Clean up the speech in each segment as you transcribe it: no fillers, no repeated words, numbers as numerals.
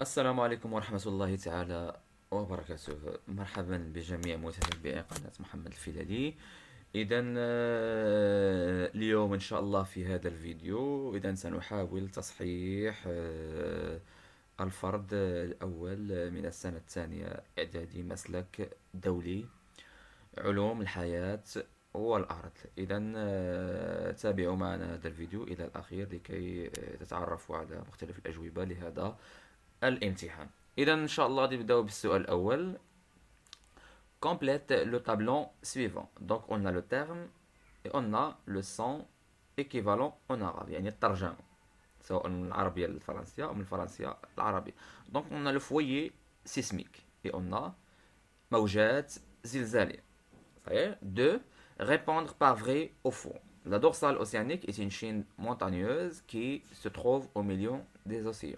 السلام عليكم ورحمة الله تعالى وبركاته. مرحبا بجميع متابعي قناة محمد الفيلالي. إذا اليوم إن شاء الله في هذا الفيديو سنحاول تصحيح الفرد الأول من السنة الثانية إعدادي مسلك دولي علوم الحياة والأرض. إذا تابعوا معنا هذا الفيديو إلى الأخير لكي تتعرفوا على مختلف الأجوبة لهذا الامتحان. إذا إن شاء الله غادي نبداو بالسؤال الأول. Complète le tableau suivant. Donc on a le terme et on a le son équivalent en arabe, يعني الترجمة سواء من العربية للفرنسية أو من الفرنسية للعربية. Donc on a le foyer sismique et on a موجات زلزالية. Deux, répondre par vrai ou faux. La dorsale océanique est une chaîne montagneuse qui se trouve au milieu des océans.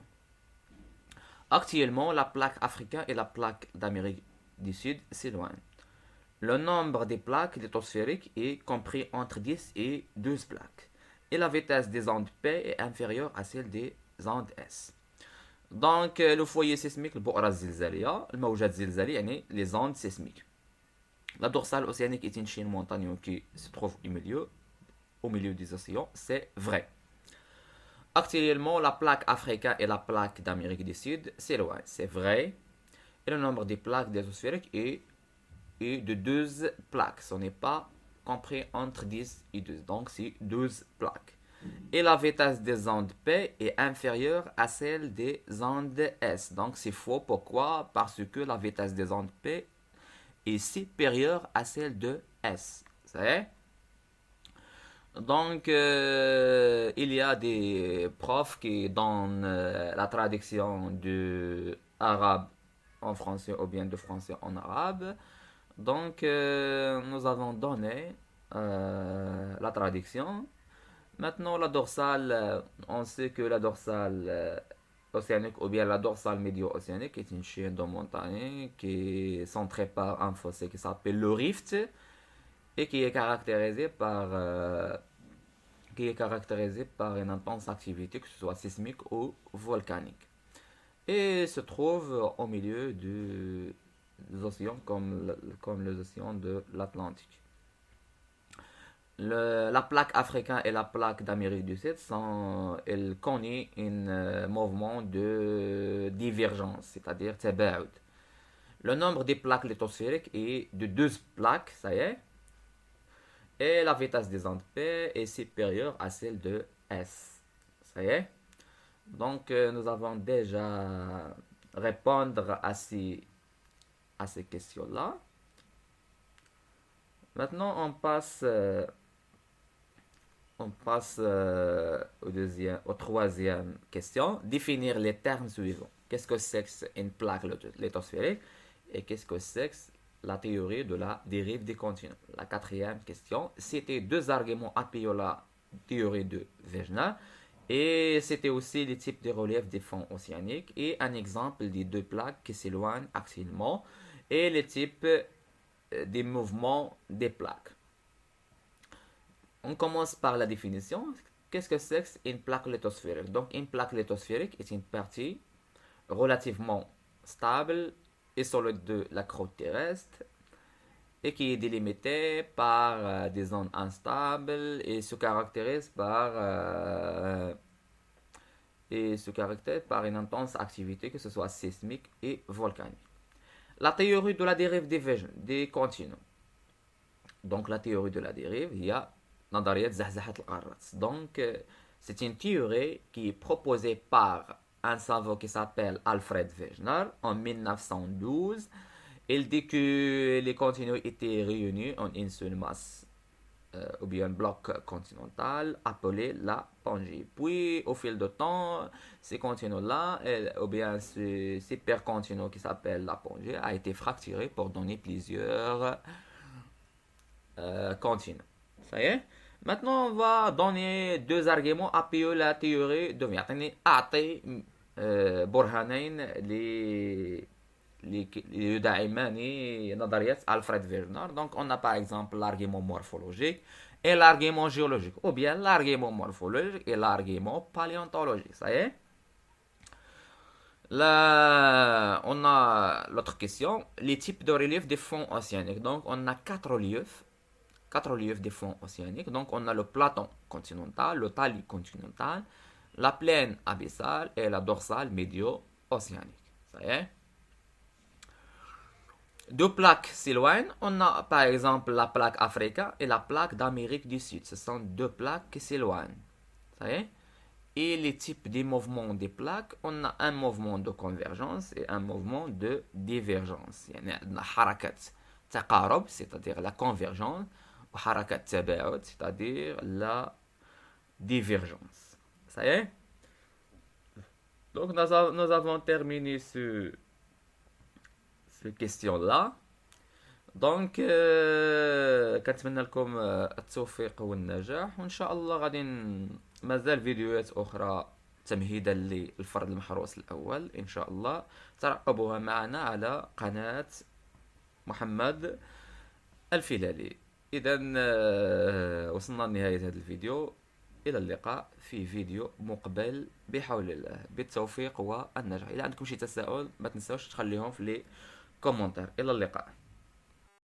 Actuellement, la plaque africaine et la plaque d'Amérique du Sud s'éloignent. Le nombre des plaques lithosphériques est compris entre 10 et 12 plaques. Et la vitesse des ondes P est inférieure à celle des ondes S. Donc, le foyer sismique, البؤرة الزلزالية، الموجات الزلزالية يعني les ondes sismiques. La dorsale océanique est une chaîne montagneuse qui se trouve au milieu des océans. C'est vrai. Actuellement, la plaque africaine et la plaque d'Amérique du Sud s'éloignent. C'est vrai. Et le nombre des plaques lithosphériques est de 12 plaques. Ce n'est pas compris entre 10 et 12. Donc, c'est 12 plaques. Et la vitesse des ondes P est inférieure à celle des ondes S. Donc, c'est faux. Pourquoi? Parce que la vitesse des ondes P est supérieure à celle de S. C'est donc, il y a des profs qui donnent la traduction de arabe en français ou bien de français en arabe. Donc, nous avons donné la traduction. Maintenant, la dorsale, on sait que la dorsale océanique ou bien la dorsale médio-océanique est une chaîne de montagne qui est centrée par un fossé qui s'appelle le rift et qui est caractérisé par une intense activité, que ce soit sismique ou volcanique. Et se trouve au milieu des océans comme les océans de l'Atlantique. La plaque africaine et la plaque d'Amérique du Sud elles connaissent un mouvement de divergence, c'est-à-dire tabaoud. Le nombre des plaques lithosphériques est de 12 plaques, ça y est, et la vitesse des ondes P est supérieure à celle de S. Ça y est. Donc, nous avons déjà répondre à ces questions-là. Maintenant, on passe au troisième question. Définir les termes suivants. Qu'est-ce que c'est une plaque lithosphérique et qu'est-ce que c'est la théorie de la dérive des continents. La quatrième question, c'était deux arguments appuyant la théorie de Wegener et c'était aussi les types de relief des fonds océaniques et un exemple des deux plaques qui s'éloignent axialement et les types des mouvements des plaques. On commence par la définition. Qu'est-ce que c'est une plaque lithosphérique? Donc une plaque lithosphérique est une partie relativement stable et solide de la croûte terrestre et qui est délimitée par des zones instables et se caractérise par une intense activité, que ce soit sismique et volcanique. La théorie de la dérive des continents. Donc la théorie de la dérive, il y a نظرية زحزحة القارات. Donc c'est une théorie qui est proposée par un savant qui s'appelle Alfred Wegener en 1912. Il dit que les continents étaient réunis en une seule masse ou bien un bloc continental appelé la Pangée. Puis au fil du temps, ces continents-là, ou bien ce supercontinent qui s'appelle la Pangée, a été fracturé pour donner plusieurs continents. Ça y est. Maintenant, on va donner deux arguments appuyant la théorie de يعني أعطي برهانين ليدعمان نظرية ألفريد فيرنر. Donc, on a par exemple l'argument morphologique et l'argument géologique, ou bien l'argument morphologique et l'argument paléontologique. Ça y est. Là, on a l'autre question, les types de relief des fonds océaniques. Donc, on a quatre reliefs des fonds océaniques. Donc, on a le platon continental, le talus continental, la plaine abyssale et la dorsale médio-océanique. Ça y est. Deux plaques s'éloignent. On a par exemple la plaque Africa et la plaque d'Amérique du Sud. Ce sont deux plaques qui s'éloignent. Ça y est. Et les types des mouvements des plaques, on a un mouvement de convergence et un mouvement de divergence. يعني عندنا حركة تقارب, c'est-à-dire la convergence, ou حركة تباعد, c'est-à-dire la divergence. Ça y est? Donc nous avons terminé ce question-là. دونك كنتمنى لكم التوفيق والنجاح، وان شاء الله غادي مازال فيديوهات اخرى تمهيدا للفرد المحروس الاول ان شاء الله ترقبوها معنا على قناة محمد الفيلالي. اذا وصلنا لنهاية هذا الفيديو، الى اللقاء في فيديو مقبل بحول الله، بالتوفيق والنجاح. اذا عندكم شي تساؤل ما تنساوش تخليهم في لي كومونتير. الى اللقاء.